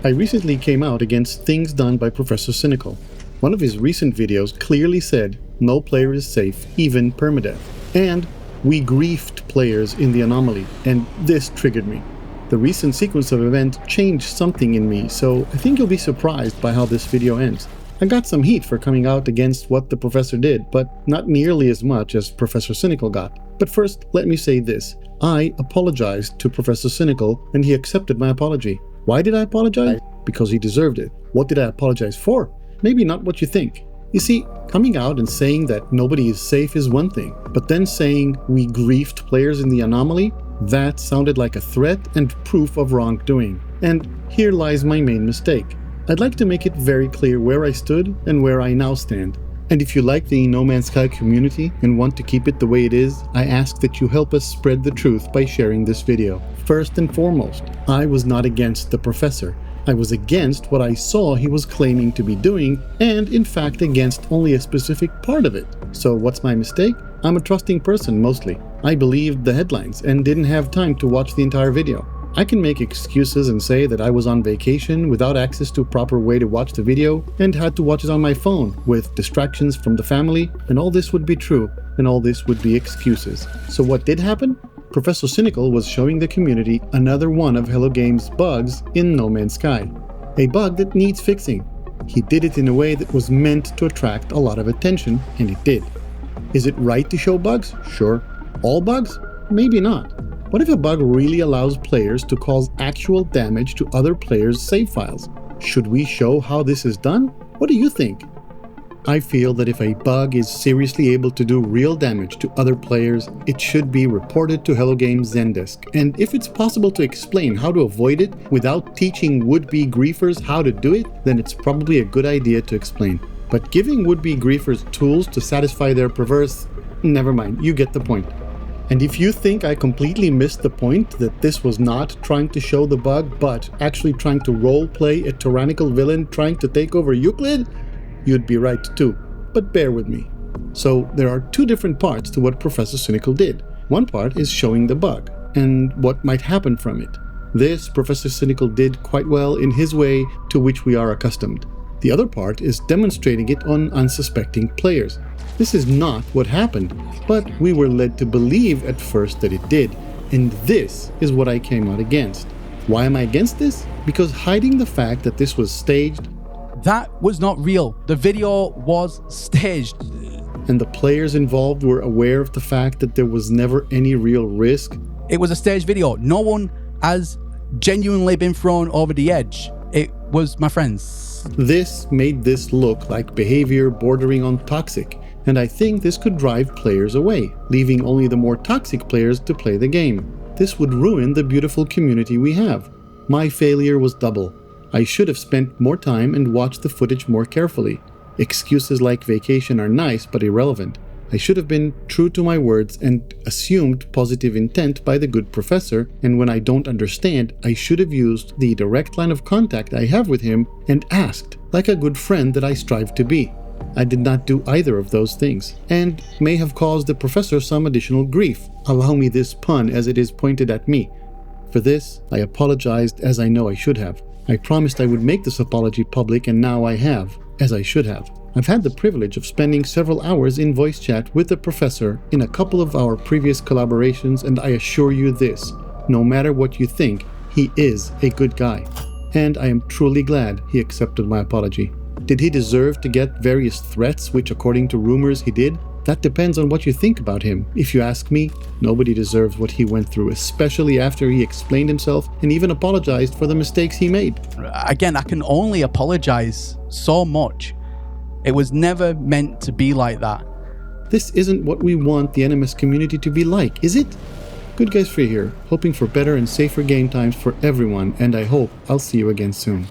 I recently came out against things done by Professor Cynical. One of his recent videos clearly said, no player is safe, even permadeath. And we griefed players in the anomaly, and this triggered me. The recent sequence of events changed something in me, so I think you'll be surprised by how this video ends. I got some heat for coming out against what the professor did, but not nearly as much as Professor Cynical got. But first, let me say this. I apologized to Professor Cynical, and he accepted my apology. Why did I apologize? Because he deserved it. What did I apologize for? Maybe not what you think. You see, coming out and saying that nobody is safe is one thing, but then saying we griefed players in the anomaly, that sounded like a threat and proof of wrongdoing. And here lies my main mistake. I'd like to make it very clear where I stood and where I now stand. And if you like the NoMansSky community and want to keep it the way it is, I ask that you help us spread the truth by sharing this video. First and foremost, I was not against the professor. I was against what I saw he was claiming to be doing, and in fact against only a specific part of it. So what's my mistake? I'm a trusting person mostly. I believed the headlines and didn't have time to watch the entire video. I can make excuses and say that I was on vacation without access to a proper way to watch the video and had to watch it on my phone with distractions from the family, and all this would be true, and all this would be excuses. So what did happen? Professor Cynical was showing the community another one of Hello Games' bugs in NoMansSky. A bug that needs fixing. He did it in a way that was meant to attract a lot of attention, and it did. Is it right to show bugs? Sure. All bugs? Maybe not. What if a bug really allows players to cause actual damage to other players' save files? Should we show how this is done? What do you think? I feel that if a bug is seriously able to do real damage to other players, it should be reported to Hello Games Zendesk. And if it's possible to explain how to avoid it without teaching would-be griefers how to do it, then it's probably a good idea to explain. But giving would-be griefers tools to satisfy their perverse... never mind, you get the point. And if you think I completely missed the point that this was not trying to show the bug, but actually trying to role-play a tyrannical villain trying to take over Euclid, you'd be right too, but bear with me. So there are two different parts to what Professor Cynical did. One part is showing the bug, and what might happen from it. This Professor Cynical did quite well in his way to which we are accustomed. The other part is demonstrating it on unsuspecting players. This is not what happened, but we were led to believe at first that it did, and this is what I came out against. Why am I against this? Because hiding the fact that this was staged... That was not real. The video was staged. And the players involved were aware of the fact that there was never any real risk. It was a staged video. No one has genuinely been thrown over the edge. It was my friends. This made this look like behavior bordering on toxic, and I think this could drive players away, leaving only the more toxic players to play the game. This would ruin the beautiful community we have. My failure was double. I should have spent more time and watched the footage more carefully. Excuses like vacation are nice but irrelevant. I should have been true to my words and assumed positive intent by the good professor, and when I don't understand, I should have used the direct line of contact I have with him and asked, like a good friend that I strive to be. I did not do either of those things, and may have caused the professor some additional grief. Allow me this pun as it is pointed at me. For this, I apologized as I know I should have. I promised I would make this apology public, and now I have, as I should have. I've had the privilege of spending several hours in voice chat with the professor in a couple of our previous collaborations, and I assure you this, no matter what you think, he is a good guy. And I am truly glad he accepted my apology. Did he deserve to get various threats, which according to rumors he did? That depends on what you think about him. If you ask me, nobody deserves what he went through, especially after he explained himself and even apologized for the mistakes he made. Again, I can only apologize so much. It was never meant to be like that. This isn't what we want the NMS community to be like, is it? GoodGuysFree here, hoping for better and safer game times for everyone, and I hope I'll see you again soon.